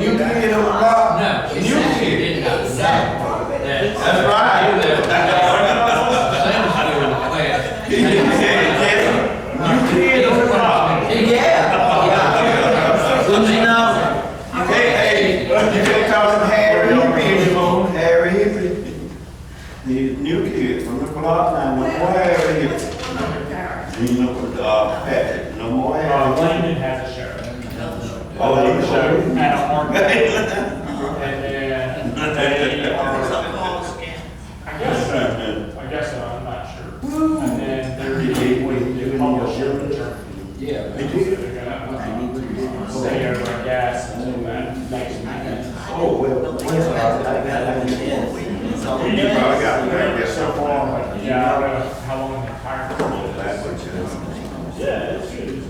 new kid on the block? No, New she kid. didn't know. That's right. New kid on the block. Yeah. You know, Hey, you can't call him Harry Hippie anymore. Harry Hippie. The new kid from the block now, no more Harry Hippie. You know, Patrick, no more Harry. Landon has a show. Oh, They he have a show showed. at a market. And then they are, I guess so, I'm not sure. And then they're going to publish your return. Yeah. They're gonna stay over, I guess, until that next weekend. Oh, well, You probably got it, I guess. So far, but yeah, I don't know how long the entire. Yeah, it's good.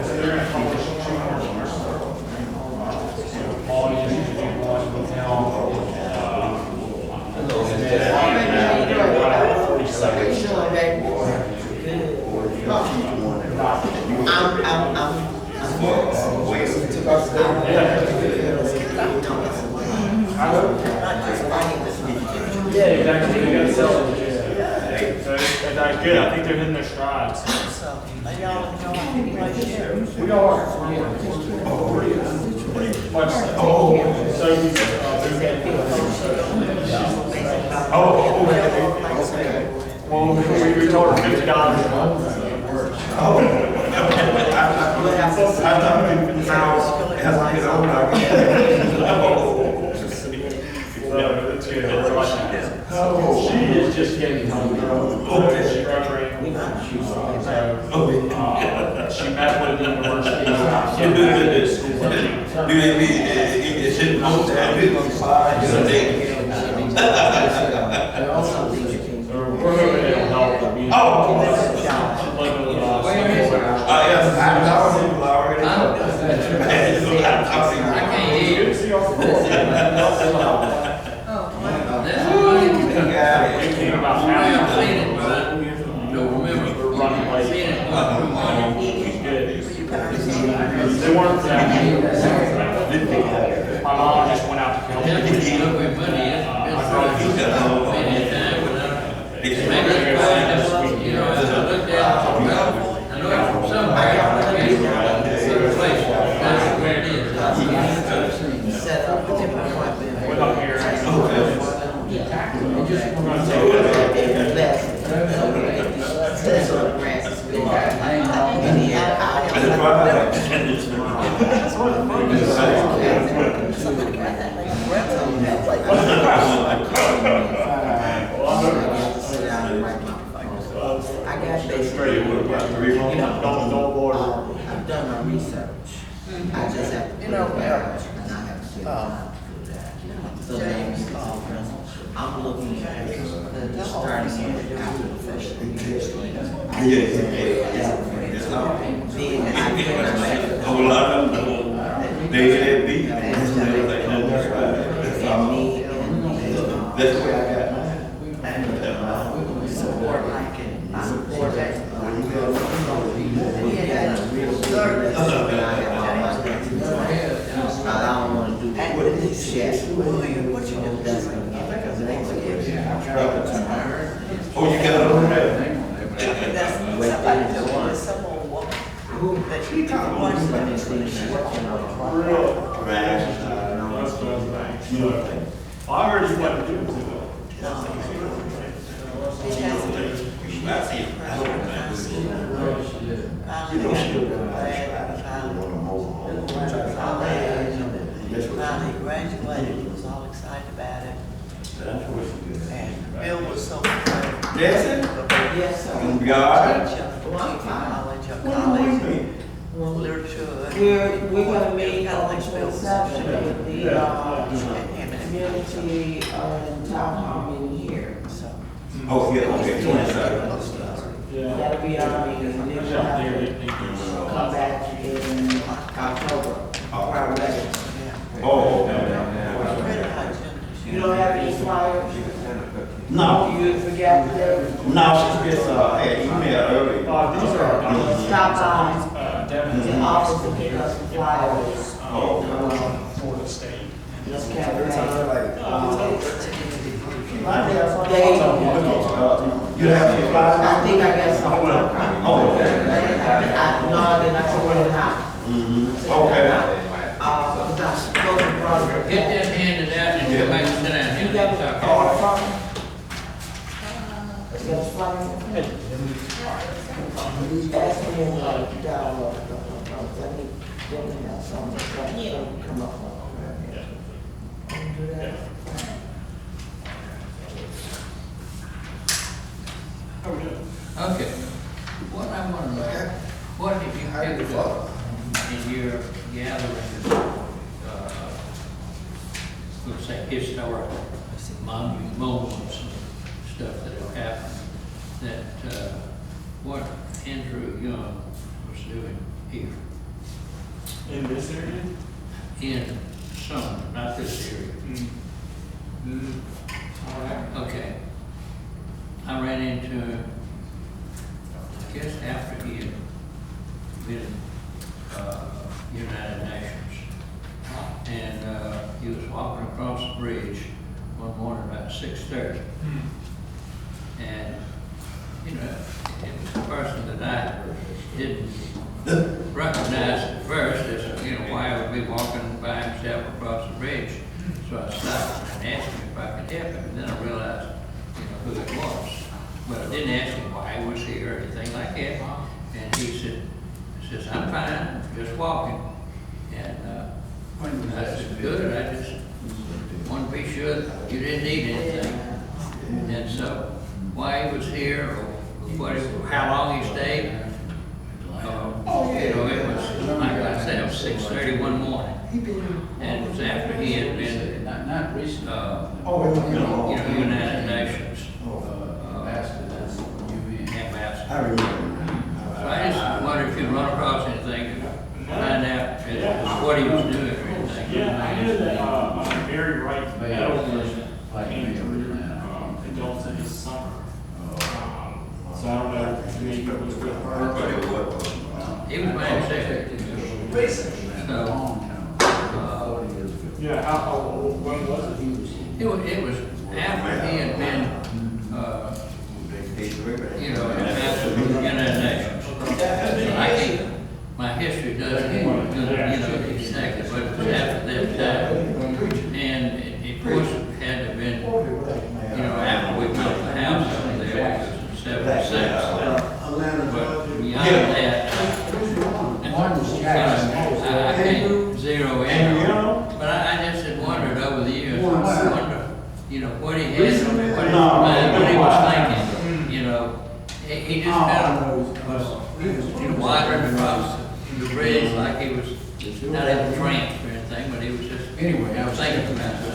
So they're gonna publish 2 more years. All you need to do one with him. Yeah, exactly. They gotta sell it. So they're good. I think they're hitting their strides. We are. Much so. So he's well, we told her $50 a month. That's good. She is just getting home. Struggling. She met with the university. We're hoping it'll help the music. Living with us. I can't hear you. We came about I've seen it, but I don't remember. we're running late. Good. They weren't that. My mom just went out to help. Tell me you look at money, it's maybe it's probably just, you know, as I looked at it, I know it's from somewhere, some place, that's where it is. We're not here. Don't order. I've done my research. I just have to, and I have to so I'm looking at starting after professional. That's where I got support like it. Support that. I don't want to do that. What is this shit? What you do? That's going to get Oh, you got it over there? I heard you wanted to do it too. Finally graduated, was all excited about it. And Bill was so proud. Jessie? Yes, sir. You got it? College, literature. We're gonna meet on the 27th at the community town hall meeting here, so. Oh, yeah, okay, 27. That'll be our meeting, and then we'll have to come back in October for our wedding. Oh, okay. You don't have any flyers? No. You forgot them? No, she just, had emailed earlier. These are. Stop by Devin. the office and pick up some flyers. Oh. For You have your flies? I think I got some. Oh, okay. No, I didn't, I told her how. Okay. Cause I spoke to brother. Get that handed out and you might sit down here. You got and a talk. card from me? You got a flyer? He's asking me, let me have something, so come up with. Do that. Okay. What I want to know, what did you pick up in your gathering, let's say historical moments and stuff that have happened, that, what Andrew Young was doing here In this area? in Sumner, not this area? All right. Okay. I ran into, I guess after he had been, United Nations. And, he was walking across the bridge one morning about 6:30. And, you know, it was a person that I didn't recognize at first as, you know, why I would be walking by himself across the bridge. So I stopped and asked him if I could help him, and then I realized, you know, who it was. But I didn't ask him why he was here or anything like that. And he says, I'm fine, just walking. And I said, good, I just want to be sure that you didn't need anything. And so, why he was here, or what, how long he stayed, you know, it was, like I said, it was 6:30 one morning. And it was after he had been, Not recently. you know, United Nations ambassador. I remember. So I just wonder if you run across anything to find out what he was doing or anything. Yeah, I knew that, Barry Wright They Metal are person like came me through, now. indulged in his summer. So I don't know if maybe it was with her. But it was. He was my secretary. So, Yeah, when was it? it was after he had been, you know, ambassador to the United Nations. So I think my history doesn't, you know, exactly, but it was after that time. And it, of course, had to have been, you know, after we built the house over there, which was in '76. But beyond that, One was Jackson. I can't zero in. But I just had wondered over the years, I wonder, you know, what he had, what his mind, what he was thinking, you know. He just kind of was, you know, wandering across the bridge like he was not in a trance or anything, but he was just Anyway, I was thinking about it.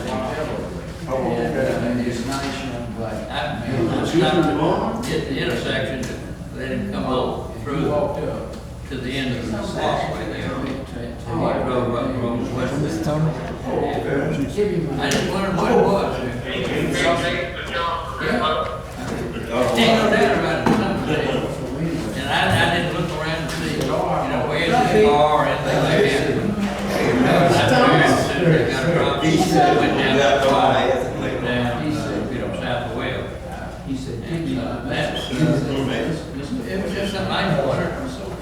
And it's nice young black. I stopped at the intersection to let him come on He through walked up. to the end of the walkway there. I drove up Rose West. I just wondered what it was. Yeah. Ain't no doubt about it. And I didn't look around to see, you know, where's the car or anything like that. I turned as soon as I got across, went down that drive, down, you know, south of Wales. He said, And that's, it was just something I wondered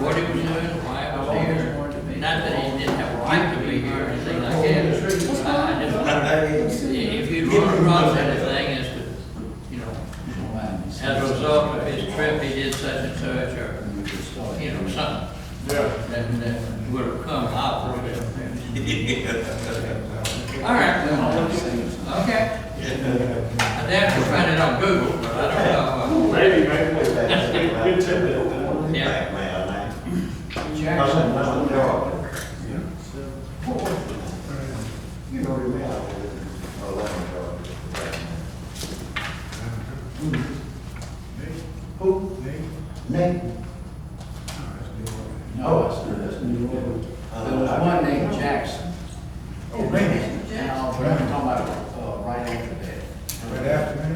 what he was doing, why he was here. Not that he didn't have a right to be here or anything like that. I just wondered if you'd run across anything as to, you know, as a result of his trip, he did such and such, or, you know, something that would have come out of it. All right. Okay. I'd have to find it on Google, but I don't know. Maybe. Good tip. Yeah. Jackson. You know, the man. Who? Nate. No, that's New York. There was one named Jackson. Oh, man. Now, but I'm talking about, right after that. Right after me?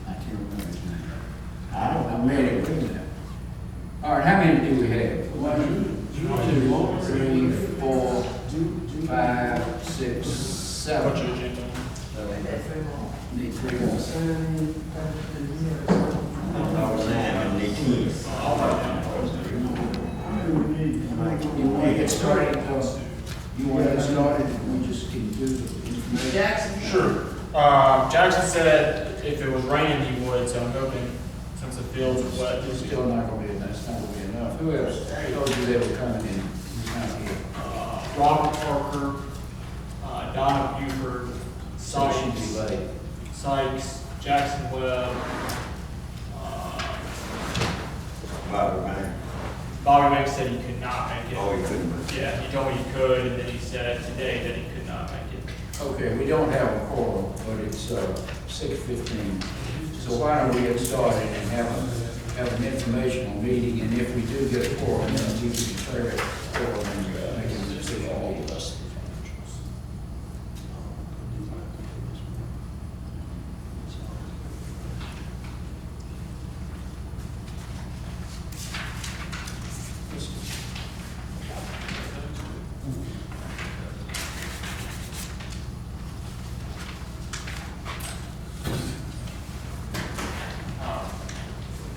I can't remember his name. I don't know, maybe it was that. All right, how many do we have? 1, 2, 3, 4, 5, 6, 7. Need 3 more. I was saying, in the teens. You want to get started, you want to get started, we just can do the information. Jackson? Sure. Jackson said if it was raining, he would, so I'm hoping since the fields are wet. It's still not gonna be, that's not gonna be enough. Who else? Told you they were coming in. Who's not here? Robert Parker, Donna Buford, So she'd be Sykes, late. Sykes, Jackson Webb, Bobby, man. Bobby Banks said he could not make it. Oh, he couldn't. Yeah, he told me he could, and then he said today that he could not make it. Okay, we don't have a quorum, but it's 6:15. So why don't we get started and have an informational meeting, and if we do get a quorum, then we can declare it quorum and make a decision. All of us.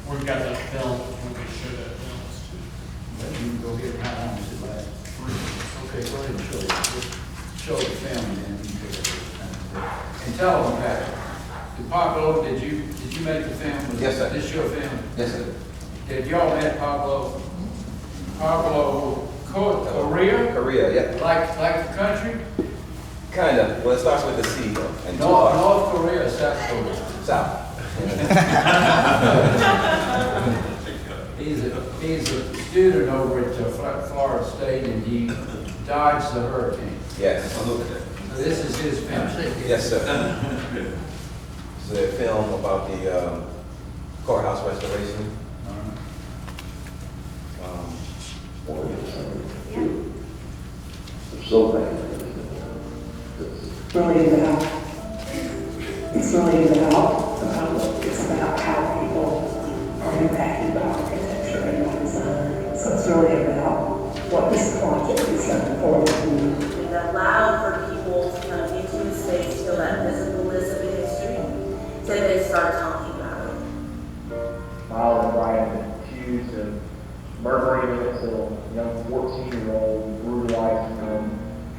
We've got that film, we can show that film. But you can go get it, how long does it last? Okay, go ahead and show it. Just show the family, and you can take it. And tell them, Patrick, Pablo, did you make the film? Was Yes, sir. this your film? Yes, sir. Did y'all met Pablo? Pablo Korea? Korea, yeah. Like the country? Kind of. Well, it starts with a C, though. And North Korea, South Korea. South. He's a student over at Florida State, and he dodged the hurricane. Yes. So this is his film. Yes, sir. It's a film about the courthouse restoration. So really about, it's really about the public. It's about how people are impacted by architecture and design. So it's really about what this project is done for them. It allowed for people to come into the space, feel that physicalness of the history, so they start talking about it. Miles and Brian been accused of murdering a young 14-year-old, brutalizing him,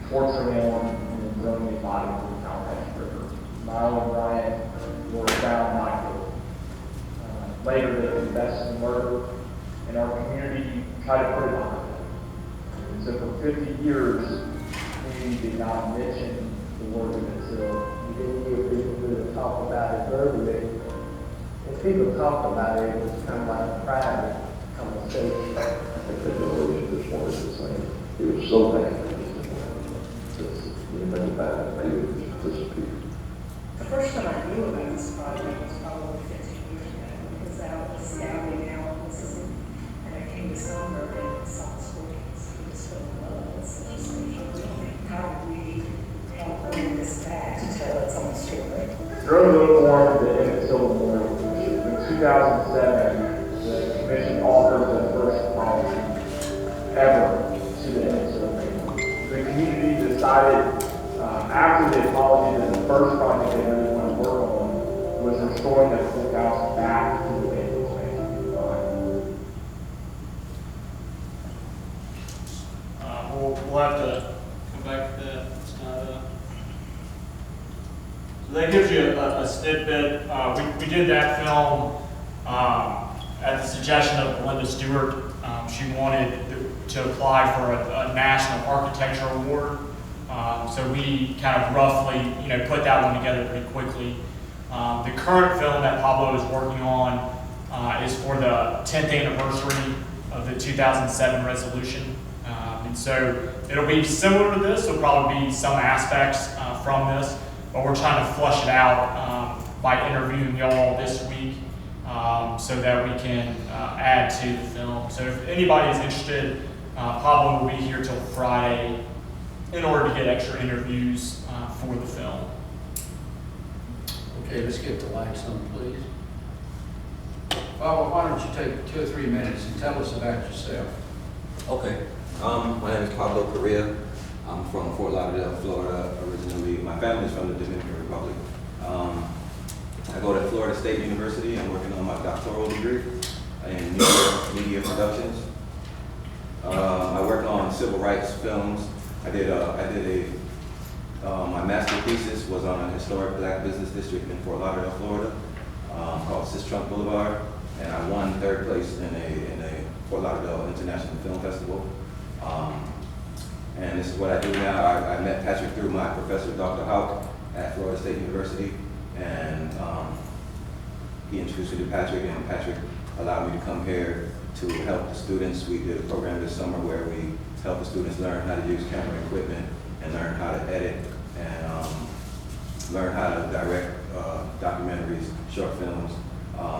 torturing him, and throwing his body into the Tallahatchie River. Miles and Brian were found not guilty. Later, they confessed to the murder, and our community tried to put it behind them. And so for 50 years, the community did not mention the word of until we didn't hear people to talk about it verbally. If people talk about it, it was kind of like a private conversation. I think the village just wanted to say, it was so bad. Anything about it, maybe it just disappeared. The first time I knew about this project was probably 15 years ago, because I was scouting out Mississippi, and I came to Summer and saw the stories. It was so love, it's such a special thing. How do we help bring this back to tell its own story? During the reform of the Emmett Till Memorial Commission, in 2007, the commission offered the first apology ever to the Emmett Till family. The community decided after the apology that the first project they really want to work on was restoring the courthouse back to the way it was meant to be designed. We'll have to come back to that. It's not, so that gives you a snippet. We did that film at the suggestion of Belinda Stewart. She wanted to apply for a National Architecture Award. So we kind of roughly, put that one together pretty quickly. The current film that Pablo is working on is for the 10th anniversary of the 2007 resolution. And so it'll be similar to this. There'll probably be some aspects from this, but we're trying to flush it out by interviewing y'all this week so that we can add to the film. So if anybody is interested, Pablo will be here till Friday in order to get extra interviews for the film. Okay, let's get the lights on, please. Pablo, why don't you take 2 or 3 minutes and tell us about yourself? Okay. My name is Pablo Correa. I'm from Fort Lauderdale, Florida, originally. My family's from the Dominican Republic. I go to Florida State University. I'm working on my doctoral degree in media productions. I work on civil rights films. My master thesis was on a historic black business district in Fort Lauderdale, Florida, called Sistrunk Boulevard, and I won 3rd place in a Fort Lauderdale International Film Festival. And this is what I do now. I met Patrick through my professor, Dr. Houck, at Florida State University, and he introduced me to Patrick, and Patrick allowed me to come here to help the students. We did a program this summer where we helped the students learn how to use camera equipment and learn how to edit and learn how to direct documentaries, short films.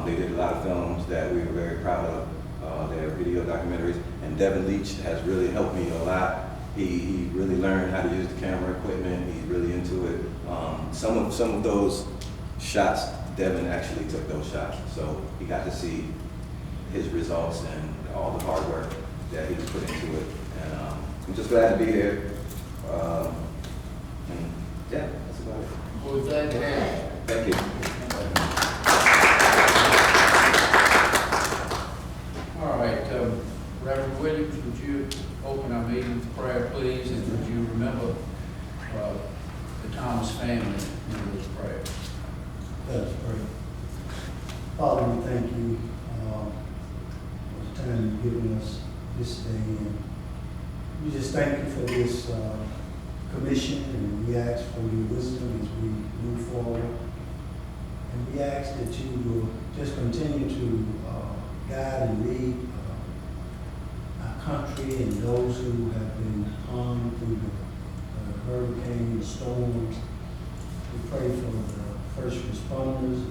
They did a lot of films that we were very proud of. They're video documentaries, and Devin Leach has really helped me a lot. He really learned how to use the camera equipment. He's really into it. Some of those shots, Devin actually took those shots, so he got to see his results and all the hard work that he put into it. And I'm just glad to be here. And yeah, that's about it. Well, glad to have you. Thank you. All right, Reverend Williams, would you open our meeting with prayer, please, and would you remember the Thomas family in this prayer? That's great. Father, we thank you for the time you've given us this day, and we just thank you for this commission, and we ask for your wisdom as we move forward. And we ask that you will just continue to guide and lead our country and those who have been harmed through the hurricane, the storms. We pray for the first responders.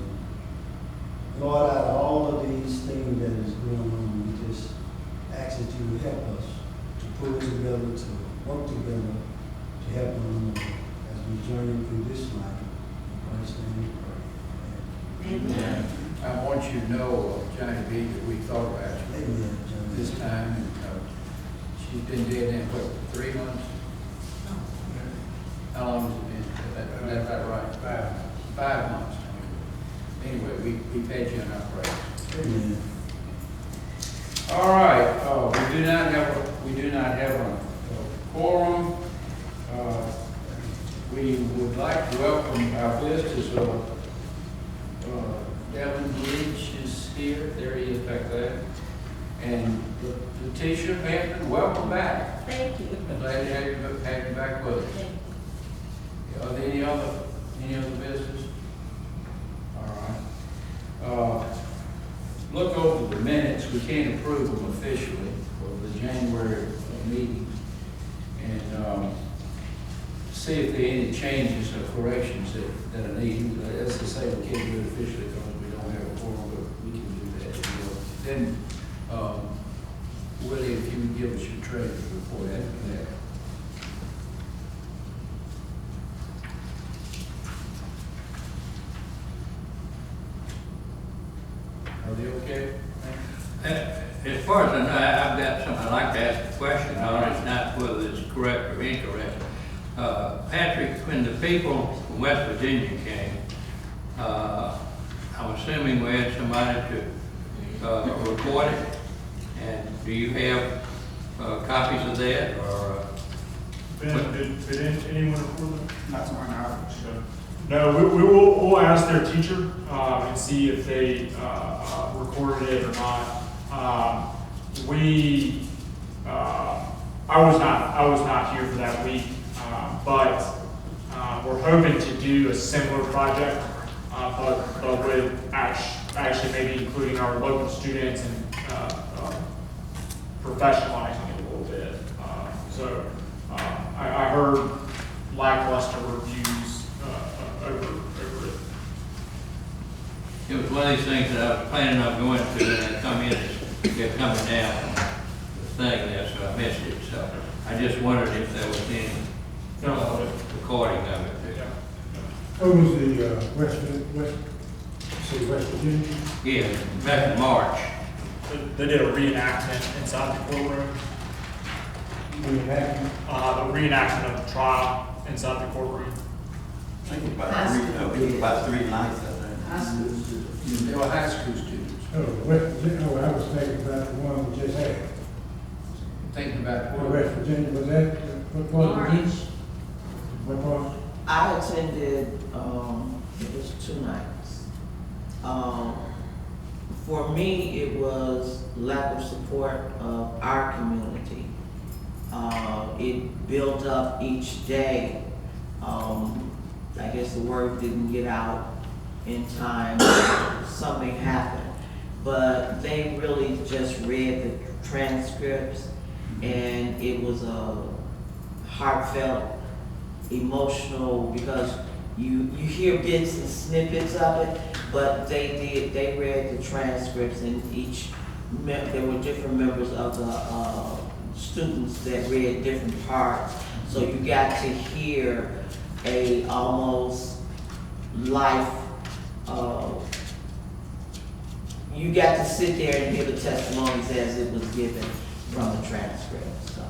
And Lord, out of all of these things that is going on, we just ask that you would help us to pull together, to work together, to help one another as we journey through this life. In Christ's name we pray. Amen. I want you to know, Johnny B, that we thought about you. Amen, John. This time, and she's been dead in, what, 3 months? How long has it been? Is that right? 5 months. Anyway, we've had you in our prayers. Amen. All right, we do not have a quorum. We would like to welcome our visitors. Devin Leach is here. There he is back there. And Letitia Hampton, welcome back. Thank you. I'm glad to have you back with us. Thank you. Are there any other business? All right. Look over the minutes. We can't approve them officially for the January meeting. And see if there are any changes or corrections that are needed. As I say, we can't do it officially because we don't have a quorum, but we can do that as well. Then, Willie, if you would give us your treasurer's report after that. Are they okay? As far as I know, I've got something I'd like to ask a question on. It's not whether it's correct or incorrect. Patrick, when the people from West Virginia came, I'm assuming we had somebody to report it. And do you have copies of that, or? Did anyone report that? That's my knowledge. No, we'll ask their teacher and see if they recorded it or not. I was not here for that week, but we're hoping to do a similar project, but with actually maybe including our local students and professionalizing it a little bit. I heard lackluster reviews over it. It was one of these things that I was planning on going to, and I come in, kept coming down the thing there, so I missed it. So I just wondered if there was any recording of it. What was the West Virginia? Yeah, back in March. They did a reenactment inside the courtroom. Reenactment? The reenactment of the trial inside the courtroom. I think it was about 3 nights, I think. High school students. They were high school students. Oh, West Virginia, oh, I was thinking about the one we just had. Thinking about Oh, what? West Virginia, was that, what part? Orange. What part? I attended, it was 2 nights. For me, it was lack of support of our community. It built up each day. I guess the word didn't get out in time, something happened. But they really just read the transcripts, and it was a heartfelt, emotional, because you hear bits and snippets of it, but they read the transcripts, and there were different members of the students that read different parts. So you got to hear a almost life, you got to sit there and hear the testimonies as it was given from the transcript. So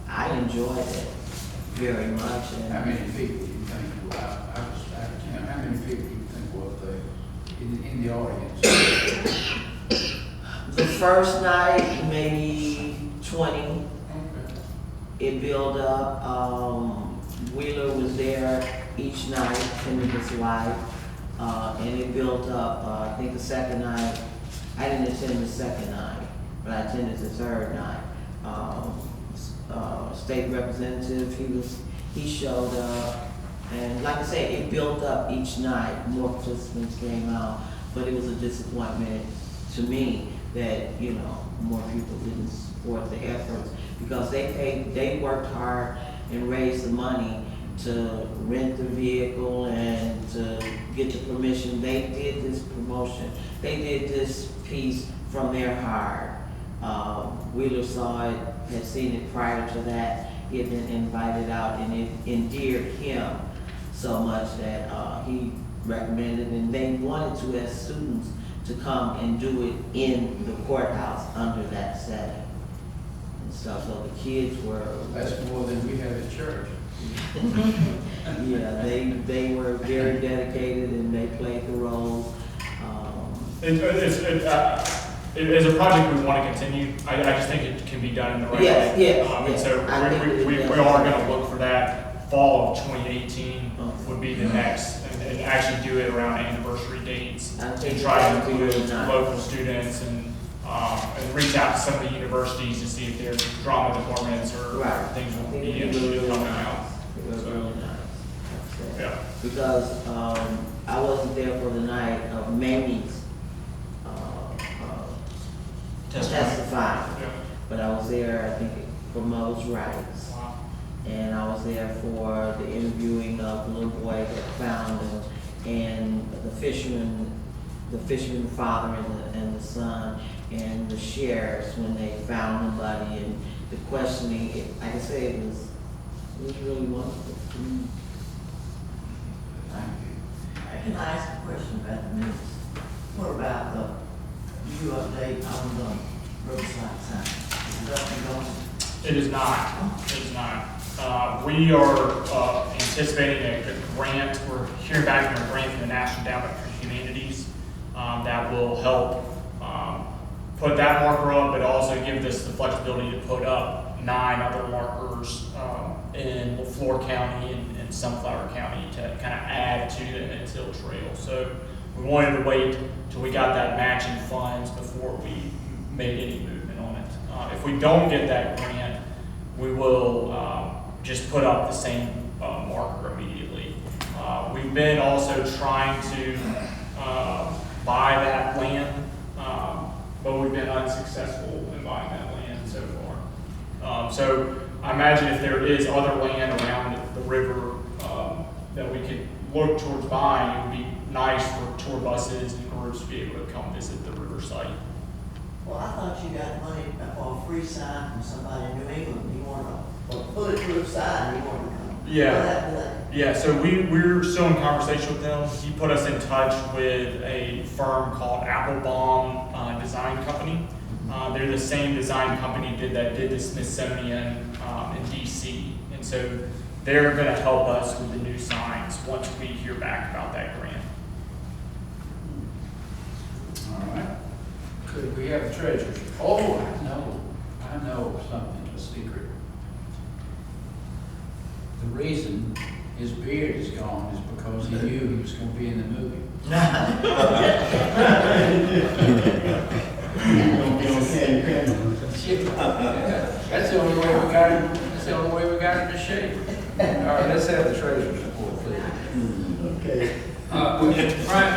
I enjoyed it very much. And How many people do you think, I was out of town, how many people do you think were there in the audience? the first night, maybe 20. Okay. It built up. Wheeler was there each night, him and his wife, and it built up. I think the second night, I didn't attend the second night, but I attended the third night. State representative, he showed up, and like I said, it built up each night. More participants came out, but it was a disappointment to me that more people didn't support the efforts, because they worked hard and raised the money to rent the vehicle and to get the permission. They did this promotion. They did this piece from their heart. Wheeler saw it, had seen it prior to that. He had been invited out, and it endeared him so much that he recommended, and they wanted to, as students, to come and do it in the courthouse under that setting and stuff. So the kids were. That's more than we have at church. Yeah, they were very dedicated, and they played the role. It's a project we want to continue. I just think it can be done in the right way. Yes. And so we are going to look for that. Fall of 2018 would be the next, and actually do it around anniversary dates, and try to include local students and reach out to some of the universities to see if there's drama departments or things will be interested in coming out. It was really nice. Yeah. Because I wasn't there for the night of Mamie's testifying, but I was there, I think, for Mo's rights. Wow. And I was there for the interviewing of the little boy that found him, and the fisherman father and the son, and the sheriffs when they found nobody, and the questioning. Like I said, it was really wonderful. Can I ask a question about the minutes? What about you update on the roadside sign? Is it up and going? It is not. It is not. We are anticipating a grant. We're hearing back from a grant from the National Endowment for Humanities that will help put that marker up, but also give us the flexibility to put up 9 other markers in LaFleur County and Sunflower County to kind of add to the Men's Hill Trail. So we wanted to wait till we got that matching funds before we made any movement on it. If we don't get that grant, we will just put up the same marker immediately. We've been also trying to buy that land, but we've been unsuccessful in buying that land so far. So I imagine if there is other land around the river that we could look towards buying, it would be nice for tour buses and groups to be able to come visit the river site. Well, I thought you got money for a free sign from somebody in New England. You want to put it to a side, you want to come. Yeah, so we're still in conversation with them. He put us in touch with a firm called Applebaum Design Company. They're the same design company that did the Smithsonian in DC. And so they're going to help us with the new signs once we hear back about that grant. All right. Could we have the treasurer's? Oh, I know something, a secret. The reason his beard is gone is because he knew he was going to be in the movie. Don't be on camera. That's the only way we got him. That's the only way we got him to shave. All right, let's have the treasurer's report, please. Okay. Frank,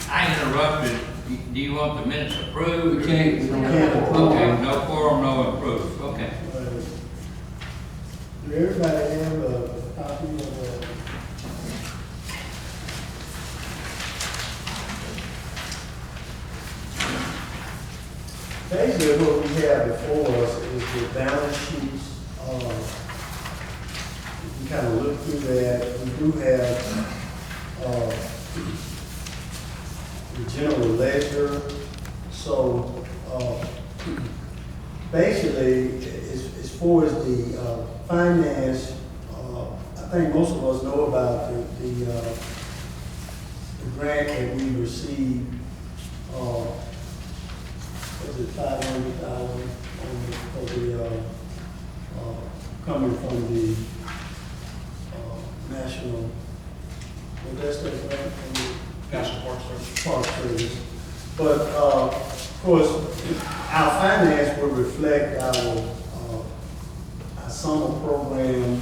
I interrupted. Do you want the minutes approved? We can't. We don't have a quorum. Okay, no quorum, no approved. Okay. Do everybody have a copy of the? Basically, what we have before us is the balance sheets. If you kind of look through that, we do have the general ledger. So basically, as far as the finance, I think most of us know about the grant that we received. Was it 500,000 for the coming from the national? Well, that's the grant from the National Park Service. Park Service. But of course, our finance will reflect our summer program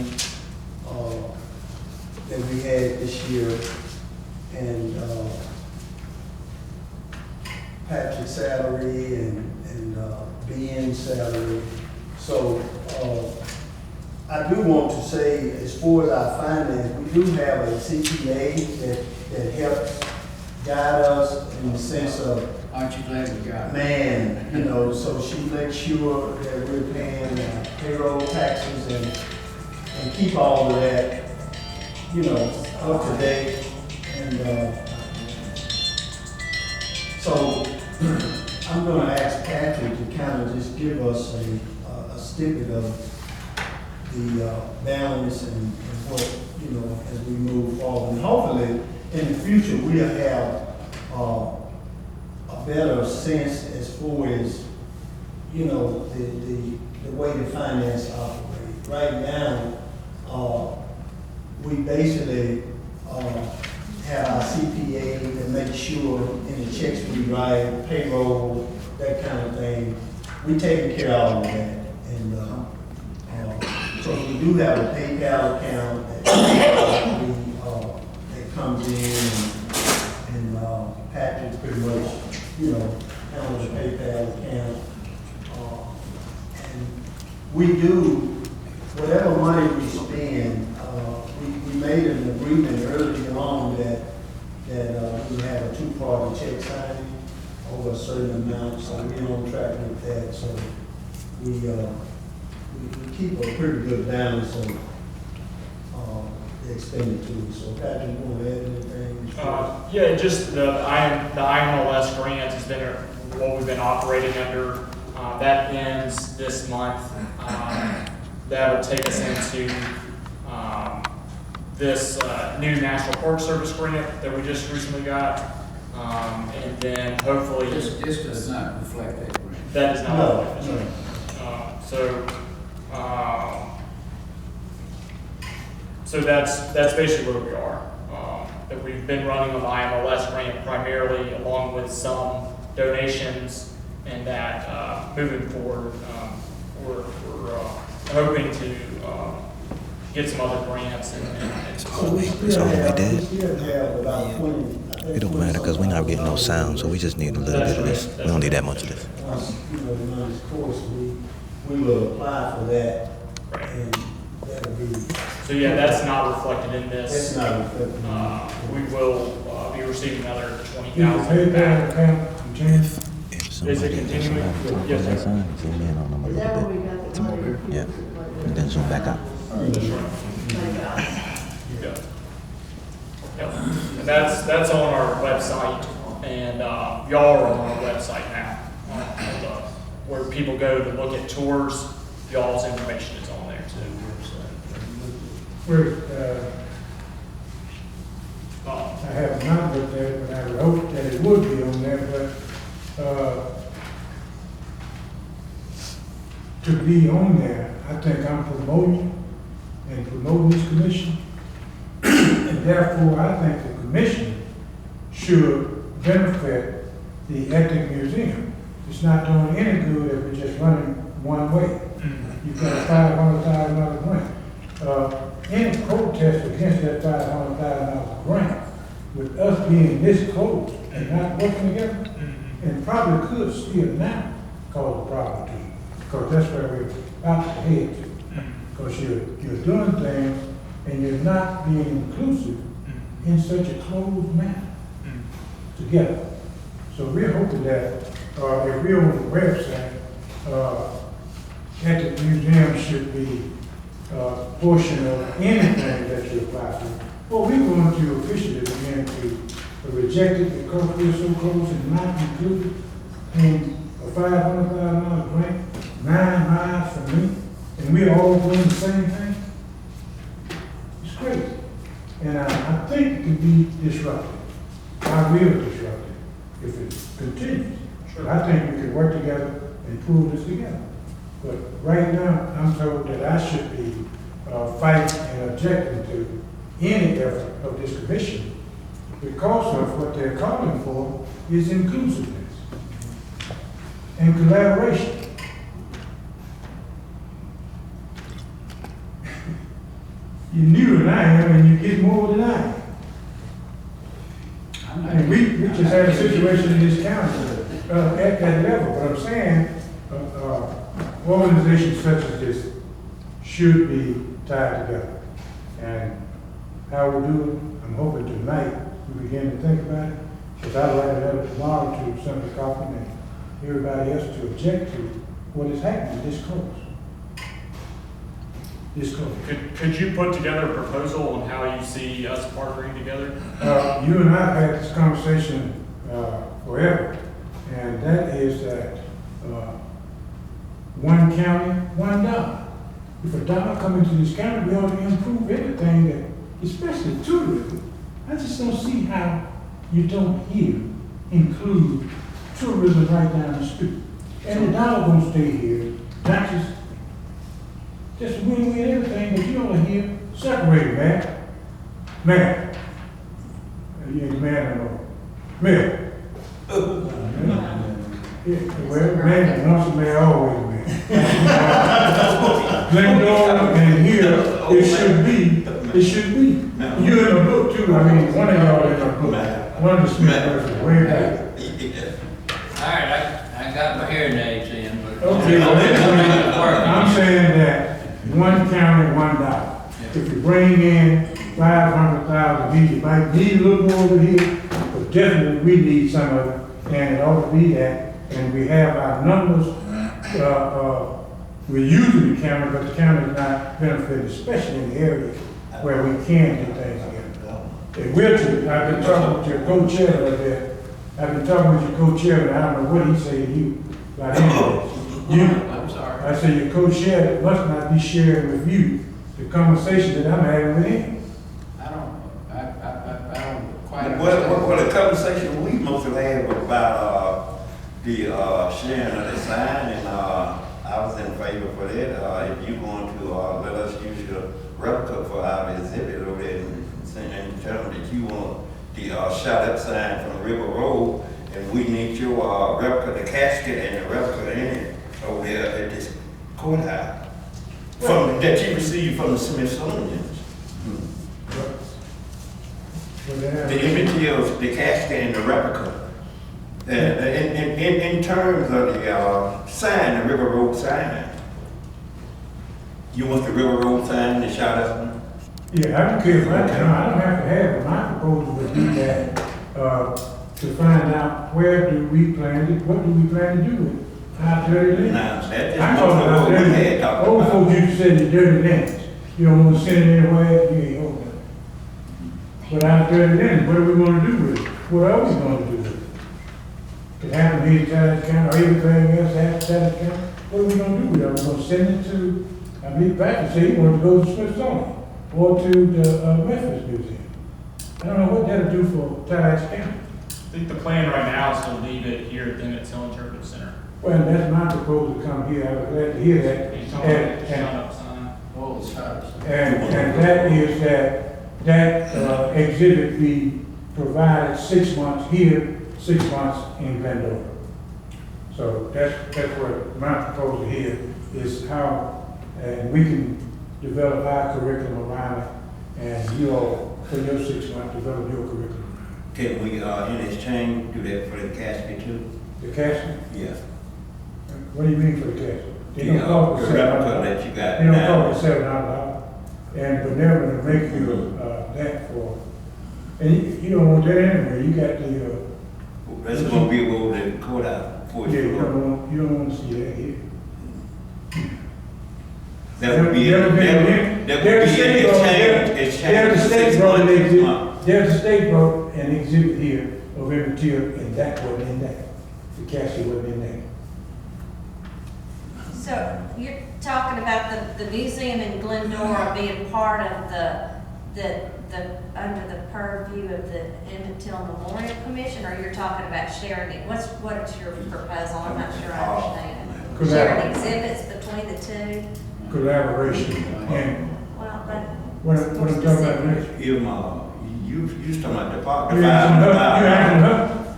that we had this year, and Patrick's salary and Ben's salary. So I do want to say, as far as our finance, we do have a CPA that helps guide us in the sense of, Aren't you glad we got it? man, you know, so she makes sure that we're paying payroll taxes and keep all of that, you know, up to date. And so I'm going to ask Patrick to kind of just give us a snippet of the balance and what, you know, as we move forward. And hopefully, in the future, we'll have a better sense as far as, you know, the way the finance operate. Right now, we basically have our CPA that makes sure in the checks we write, payroll, that kind of thing. We taking care of all of that. And so we do have a PayPal account that comes in, and Patrick pretty much, you know, handles the PayPal account. And we do, whatever money we spend, we made an agreement early on that we would have a two-party check signing over a certain amount, so we're on track with that. So we keep a pretty good balance of the expenditures. So Patrick, you want to add anything? Yeah, just the IMLS grant has been what we've been operating under. That ends this month. That will take us into this new National Park Service grant that we just recently got. And then hopefully... This does not reflect that grant. That does not No, reflect no. So that's basically where we are. That we've been running on the IMLS grant primarily, along with some donations, and that moving forward, we're hoping to get some other grants and So all we did, We still have about 20. it don't matter because we're not getting no sound, so we just need a little bit of this. We don't need that much of this. Once, you know, we run this course, we will apply for that, and that'll be, so yeah, that's not reflected in that's this. not reflected. We will be receiving another Is the $20,000 PayPal back. account continuing? If somebody continuing? talk Yes, that sir. sign, zoom in on them a Is that where little we got bit. the money? Yeah, and then zoom back out. Yeah. Yep. And that's on our website, and y'all are on our website now. Where people go to look at tours, y'all's information is on there too. I have not looked at it, but I would hope that it would be on there, but to be on there, I think I'm promoting this commission. And therefore, I think the commission should benefit the Ethnic Museum. It's not doing any good if we're just running one way. You've got a $500,000 grant. Any protest against that $500,000 grant, with us being this close and not working together, and probably could still now cause a problem to you, because that's where we're about to head to. Because you're doing things and you're not being inclusive in such a closed manner together. So we're hoping that if we're on the website, at the museum should be a portion of anything that you apply for. Well, we're going to officially begin to reject it because we're so close and not included in a $500,000 grant, 9 miles from me, and we're all doing the same thing. It's crazy. And I think it can be disrupted. I will disrupt it if it continues. Sure. I think we can work together and pull this together. But right now, I'm told that I should be fighting and objecting to any effort of this commission because of what they're calling for is inclusiveness and collaboration. You're newer than I am, and you get more than I am. And we just had a situation in this county at that level. But I'm saying organizations such as this should be tied together. And how we do it, I'm hoping tonight we begin to think about it. Because I'd write a letter tomorrow to Senator Coffman and everybody else to object to what is happening this close. Could you put together a proposal on how you see us partnering together? You and I have had this conversation forever, and that is that one county, $1. If $1 come into this county, we ought to improve everything, that, especially tourism. I just don't see how you don't here include tourism right down the street. And the dollar gonna stay here, taxes, just win-win everything, but you don't hear separated, man. Man. You ain't the man no more. Man. Well, man, once a man, always a man. Glendora and here, it should be. You're in the book too, I mean, one of y'all in the book. One of the Smith verses, way back. All right, I got my hearing aids in, but. Okay, well, anyway, I'm saying that one county, $1. If you bring in 500,000, you might need a little more over here, but definitely we need some of it, and it ought to be that. And we have our numbers, we're using the county, but the county is not benefited, especially in the areas where we can do things together. In Wilton, I've been talking with your co-chair over there. I've been talking with your co-chair, and I don't know what he said to you. But anyway, I'm sorry. I say your co-chair must not be sharing with you the conversation that I'm having with him. I don't quite Well, the conversation we mostly had was about the sharing of the sign, and I was in favor for that. If you want to let us use your replica for our exhibit over there and tell them that you want the shot up sign from River Road, and we need your replica, the casket and the replica in it over there at this courthouse that you received from the Smithsonian. The image of the casket and the replica. In terms of the sign, the River Road sign, you want the River Road sign, the shot up one? Yeah, I don't care if I don't have to have it. My proposal would be that to find out what do we plan to do with it. Our dirty lands. Now, that's I'm talking about dirty lands. Old folks used to say the dirty lands. You don't want to send it anywhere, you ain't holding it. But our dirty lands, what are we going to do with it? What are we going to do with it? It happened here in Tallahassee County, or everything else happened in Tallahassee County. What are we going to do with it? Are we going to send it to, I believe Patrick said he wanted to go to Smithsonian or to the Memphis Museum. I don't know what that'll do for Tallahassee County. I think the plan right now is to leave it here at the Emmett Till Interpretive Center. Well, that's my proposal to come here, I was glad to hear that. He's talking about shut up sign. All the sides. And that is that exhibit be provided 6 months here, 6 months in Glendora. So that's what my proposal here is, how, and we can develop our curriculum around it, and you all, for your 6 months, develop your curriculum. Can we, in exchange, do that for the Academy too? The casting? Yeah. What do you mean for the casting? They Yeah, don't cost the us replica that you got They don't now. cost us $700, and but never to make you, that for, and you don't want that anyway, you got the, That's gonna be over the courthouse. yeah, you don't want to see that here. That would be, that would be in exchange. There's for a state 6 road, months. there's a state road and exhibit here of Emmett Till, and that wasn't in there. The cashier wasn't in there. So you're talking about the museum in Glendora being part of the under the purview of the Emmett Till Memorial Commission, or you're talking about sharing it? What's your proposal? I'm not sure I understand. Sharing exhibits between the two? Collaboration, and Well, but. what I'm talking about next. You talking about the park, the You asking her? $500,000.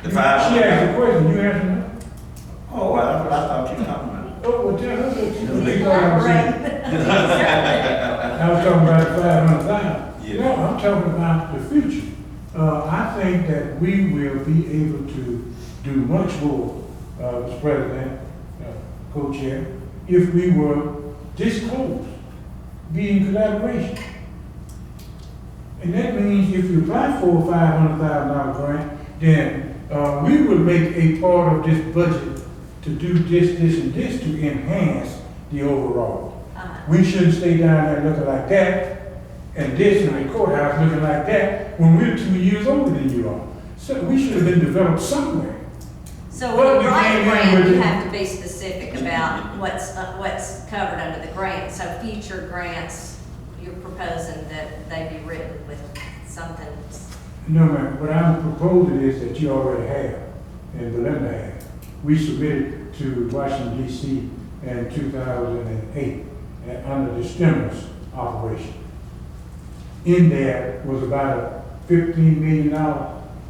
The She asked $500,000. the question, you answered her? Oh, well, that's what I thought you were talking about. Oh, well, tell her that you Elaborate. I was talking about $500,000. Yeah. No, I'm talking about the future. I think that we will be able to do much more, Mr. President, Co-Chair, if we were this close, be in collaboration. And that means if you apply for a $500,000 grant, then we would make a part of this budget to do this, and this to enhance the overall. We shouldn't stay down there looking like that, and this in the courthouse looking like that, when we're 2 years older than you are. So we should have been developed somewhere. So But with we the right came in grant, with you it. have to be specific about what's covered under the grant. So future grants, you're proposing that they be written with something. No, ma'am, what I'm proposing is that you already have, and Belinda has. We submitted to Washington DC in 2008 under the stimulus operation. In there was about a $15 million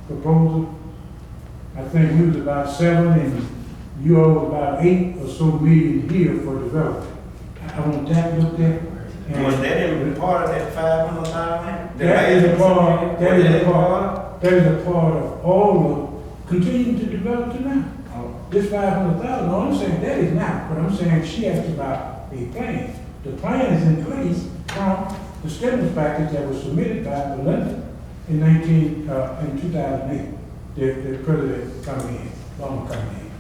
proposal. I think we was about 7 and you all was about 8 or so million here for development. I want that looked at. and- Was that in part of that $500,000? That is a part, that is a part of all of continuing to develop to now. This $500,000, no, I'm saying that is not, but I'm saying she asked about a plan. The plan is in place from the stimulus package that was submitted by Belinda in 2008. The president coming in, Obama coming in.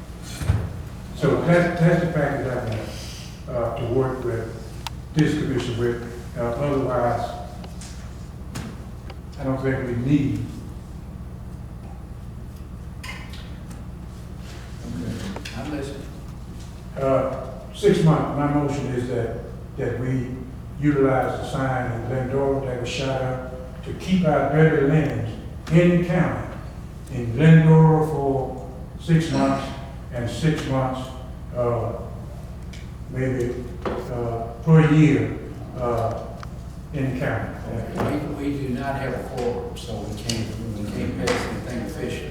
So that's the package I want to work with this commission with. Otherwise, I don't think we need. I'm listening. 6 months, my motion is that we utilize the sign in Glendora that was shot up to keep our dirty linens in the county in Glendora for 6 months and 6 months, maybe per year in the county. We do not have a quorum, so we can't pass anything official.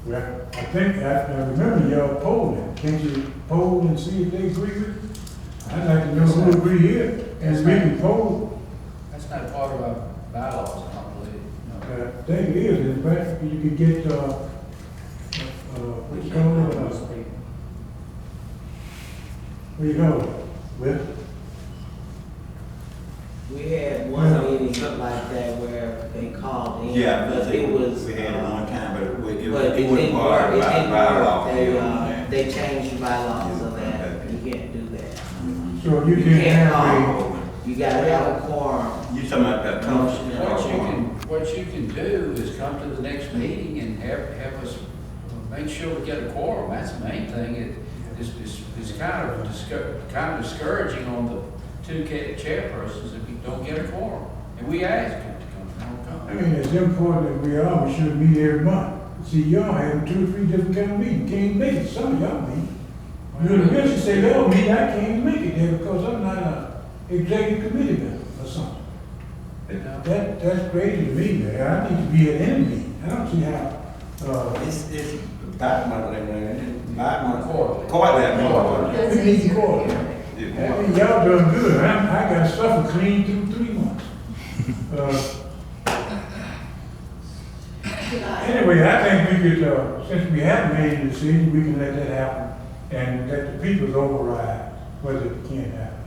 Well, I think, I remember y'all polling. Can't you poll and see if they agree with it? I'd like to know who agree here, and we can poll. That's not part of our bylaws, I don't believe. No. I think it is, in fact, you could get, what you call it, where you go, with? We had one meeting like that where they called in. Yeah, but it was. we had it one time, but it But wasn't it didn't part work, of it didn't bylaw. work. They changed the bylaws so that you can't do that. So you You can can't have call, you gotta have a quorum. You talking about that function? What you can do is come to the next meeting and have us make sure we get a quorum. That's the main thing. It's kind of discouraging on the two chairpersons if you don't get a quorum. And we ask them to come, they don't come. I mean, as important as we are, we should meet every month. See, y'all having 2 or 3 different kind of meetings, can't make it, some of y'all meet. You the bishop say, y'all meet, I can't make it there because I'm not a executive committee member or something. That's crazy to me, man. I need to be at any meeting. I don't see how, It's back monthly, man. Back monthly. Quarterly. Quarterly. we need quarterly. I mean, y'all doing good. I got stuff clean through 3 months. Anyway, I think we could, since we haven't made a decision, we can let that happen and let the people's override whether it can happen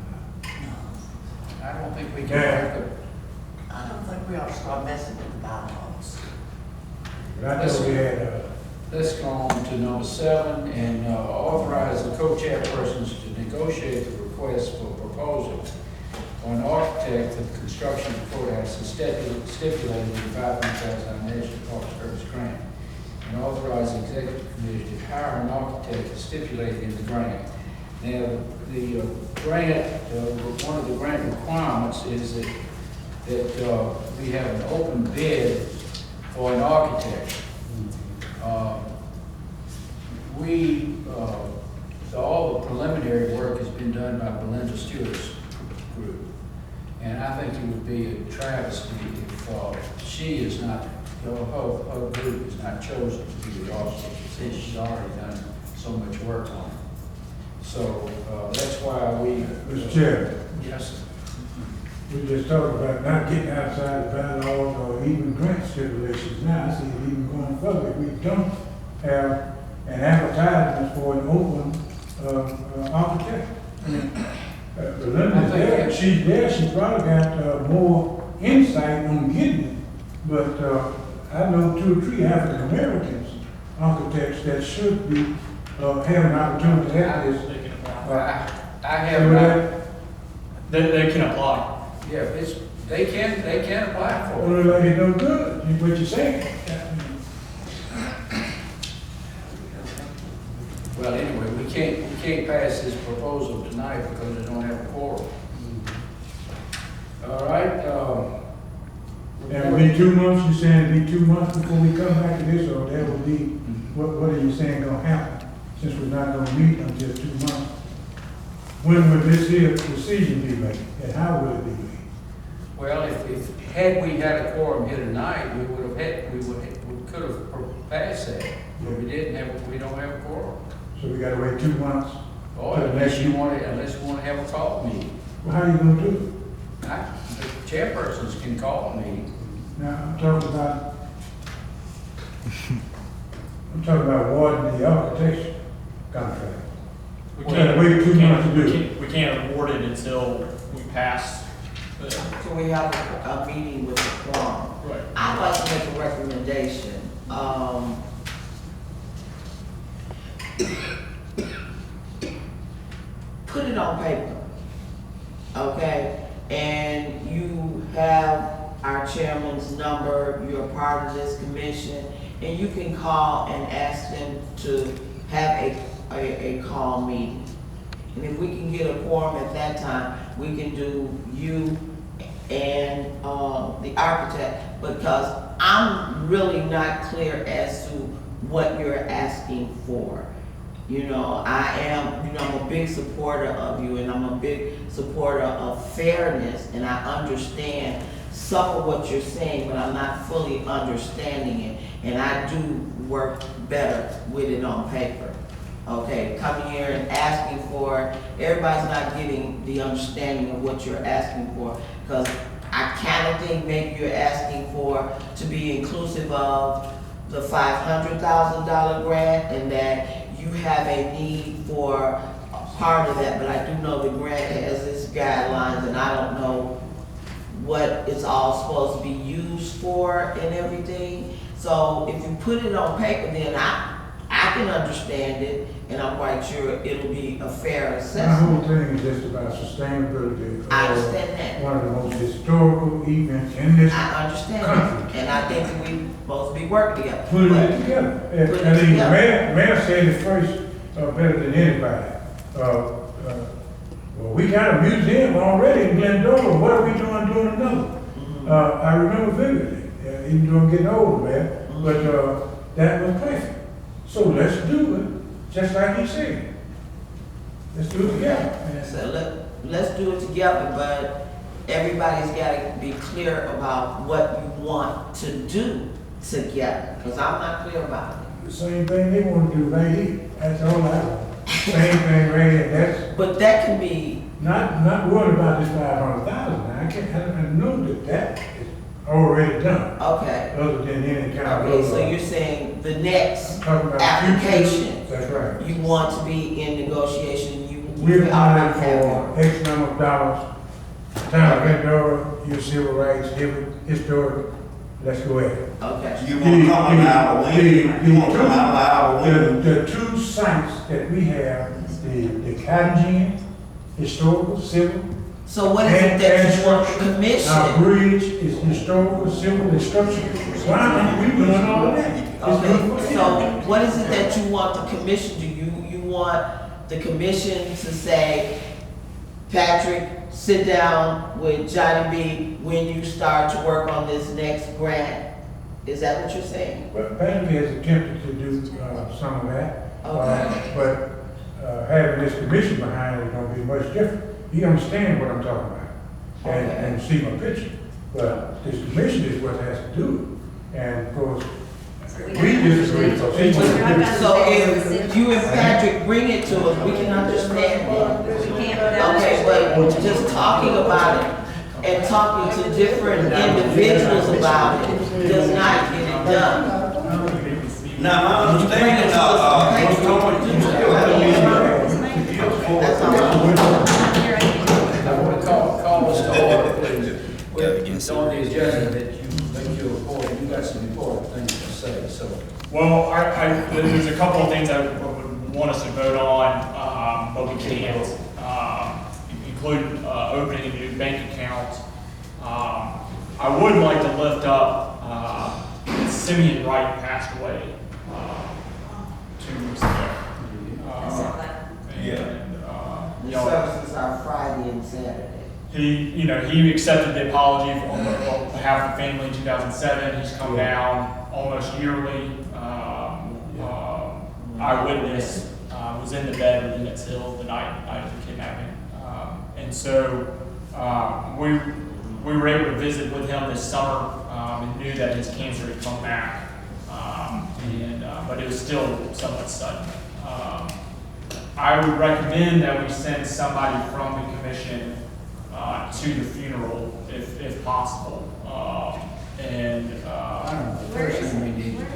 or I don't think we can Yeah. have the I don't think we ought to start messing with the bylaws. not. But I thought we had, Let's go on to number 7 and authorize the co-chairpersons to negotiate the request for proposal for an architect for the construction of the courthouse as stipulated in the $500,000 National Park Service grant. And authorize the executive committee to hire an architect as stipulated in the grant. Now, the grant, one of the grant requirements is that we have an open bid for an architect. All the preliminary work has been done by Belinda Stewart's group. And I think it would be a travesty if she is not, her group is not chosen to be the architect, since she's already done so much work on it. So that's why we. Mr. Chairman. Yes. We just talked about not getting outside the bylaws or even grant stipulations. Now, I see it even going further. If we don't have an advertisement for an open architect. Belinda's there, she's there, she's probably got more insight on getting it. But I know 2 or 3 African Americans architects that should be have an opportunity to have this. I have not. They can apply. Yeah, they can apply for it. Well, like it's no good, what you're saying. Well, anyway, we can't pass this proposal tonight because we don't have a quorum. All right, It'll be 2 months, you're saying it'll be 2 months before we come back to this, or that will be, what are you saying gonna happen? Since we're not gonna meet until 2 months. When would this here decision be made, and how will it be made? well, if had we had a quorum here tonight, we could have passed that. But we don't have a quorum. So we gotta wait 2 months? Or till the unless next you want to have a call meeting. Well, how you gonna do it? The chairpersons can call a meeting. Now, I'm talking about awarding the architecture contract. We We gotta wait 2 months to do it. We can't award it until we pass. So we have a meeting with the quorum. Right. I'd like to make a recommendation. Put it on paper, okay? And you have our chairman's number, you're a part of this commission, and you can call and ask them to have a call meeting. And if we can get a quorum at that time, we can do you and the architect, because I'm really not clear as to what you're asking for. You know, I'm a big supporter of you, and I'm a big supporter of fairness, and I understand some of what you're saying, but I'm not fully understanding it, and I do work better with it on paper. Okay, coming here and asking for, everybody's not getting the understanding of what you're asking for, because I kind of think maybe you're asking for to be inclusive of the $500,000 grant, and that you have a need for a part of that, but I do know the grant has its guidelines, and I don't know what it's all supposed to be used for and everything. So if you put it on paper, then I can understand it, and I'm quite sure it'll be a fair My assessment. whole thing is just about sustainability. I understand that. One of the most historical events in this I understand country. that, and I think that we're supposed to be working together. Putting But- it together. Put it I mean, the together. mayor said it first, better than anybody. Well, we got a museum already in Glendora, what are we doing another? I remember vividly, even though I'm getting older, man, but, that was perfect. So let's do it, just like he said. Let's do it together. So let's do it together, but everybody's gotta be clear about what you want to do together, because I'm not clear about it. The same thing they want to do right here, that's all I want. Same thing right here, that's, But that can be, not worried about this 500,000, I know that is already done, okay. other than any kind of. Okay, so you're saying the next I'm talking about application, future. That's right. you want to be in negotiation, We're you applying already have one. for X number of dollars, town of Glendora, your civil rights, historic, let's go ahead. Okay. You want to come an hour when? You want to come out an hour when? The two sites that we have, the cotton gin, historical, civil. So what is it and that you want structure. to commission? Our bridge is historical, civil, and structure. Why not, we doing all of that? It's good Okay, for so them. what is it that you want the commission to, you want the commission to say, Patrick, sit down with Johnny B when you start to work on this next grant? Is that what you're saying? But Patrick has attempted to do, some of that. Okay. But having this commission behind it is gonna be much different. You understand what I'm talking about, and see my picture. But this commission is what has to do it. And of course, we disagree. So if you and Patrick bring it to us, we can understand it. Okay, but just talking about it and talking to different individuals about it does not get it done. Now, my understanding, Mr. Thomas, you still have to be. That's all. I want to call us to order, please. It's on the agenda that you make your report, you got some important things to say, so. Well, there's a couple of things I would want us to vote on, but we can't, include opening a new bank account. I would like to lift up, Simeon Wright passed away 2 weeks ago. The services are Friday and Saturday. He accepted the apology on behalf of the family in 2007. He's come down almost yearly. Eyewitness was in the bed with Emmett Till the night of the kidnapping. And so we were able to visit with him this summer and knew that his cancer had come back. But it was still somewhat sudden. I would recommend that we send somebody from the commission to the funeral if possible. I don't know, the first thing we need to do,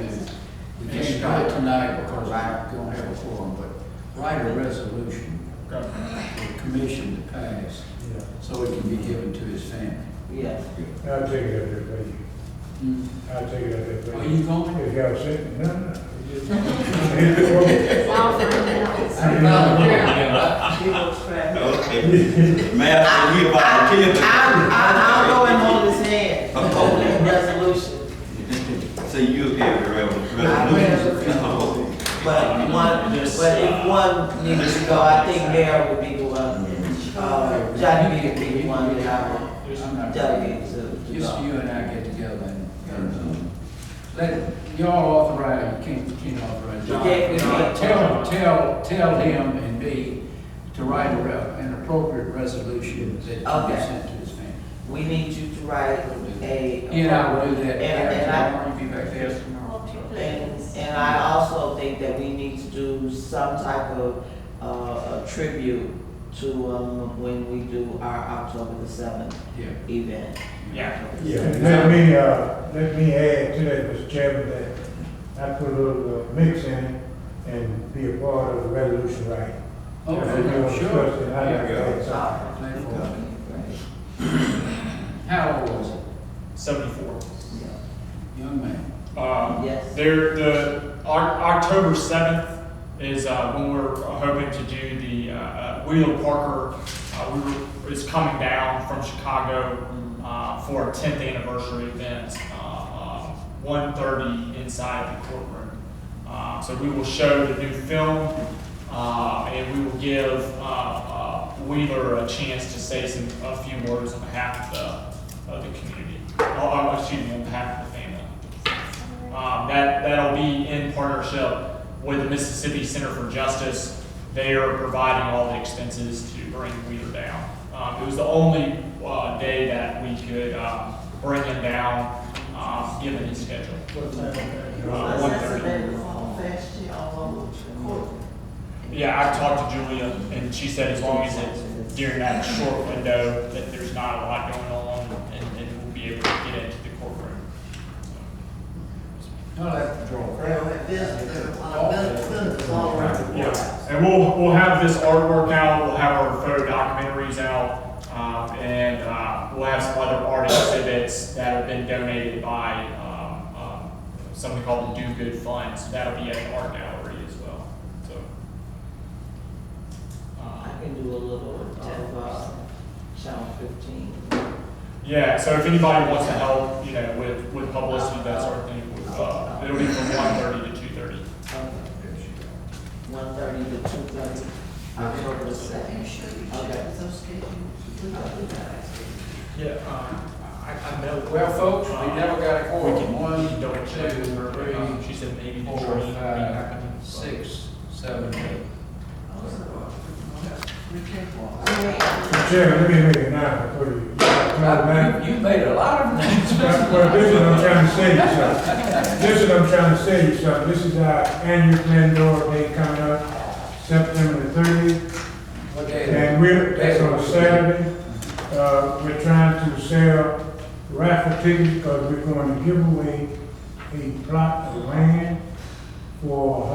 we can't do it tonight because we're going to have a forum, but write a resolution for the commission to pass so it can be given to his family. Yes. I'll take it up there for you. I'll take it up there for you. Are you going? If y'all say, no. Okay. Master, we about to kill it. I'll go and hold his hand, hold the resolution. So you get the resolution. But if one needs to go, I think Mayor would be the one, Johnny B would be the one that I would delegate to Just go. you and I get together and let y'all authorize, you can't authorize. John. Tell him and me to write an appropriate resolution that can be sent to his family. We need you to write a. And I will do that. And I'll be back there tomorrow. And I also think that we need to do some type of a tribute to when we do our October the 7th event. Yeah. Let me add to that, Mr. Chairman, that I put a little mix in it and be a part of the resolution, right? Okay, sure. How old was it? 74. Young man. Yes. October 7th is when we're hoping to do the Wheeler Parker is coming down from Chicago for a 10th anniversary event, 1:30 inside the courtroom. So we will show the new film and we will give Wheeler a chance to say a few words on behalf of the community. On behalf of the family. that'll be in partnership with the Mississippi Center for Justice. They are providing all the expenses to bring Wheeler down. It was the only day that we could bring him down, given his schedule. That's a 1:30. better fall fast, all over court. Yeah, I've talked to Julia, and she said as long as it's during that short window, that there's not a lot going on, and we'll be able to get into the courtroom. None of that draw They'll crowd. have visitors, visitors all around the courthouse. Yeah, and we'll have this artwork out, we'll have our photo documentaries out, and we'll have some other art exhibits that have been donated by something called the Do Good Fund, so that'll be at the art gallery as well. So, I can do a little channel 15. yeah, so if anybody wants to help, with publicity, that sort of thing, it'll be from 1:30 to 2:30. 1:30 to 2:30, October the 2nd. Okay. Yeah, I know. Well, folks, we never got a quorum. We can 1, double check with 2, her. 3, She said maybe the 4, train will be 5, happening. 6, 7, 8. Chairman, let me make an announcement for you. You made a lot of names. Well, this is what I'm trying to say to you something. This is our annual Glendora Day coming up, September the 30th. What day? And that's on a Saturday. We're trying to sell raffle tickets because we're going to give away a plot of land for a home.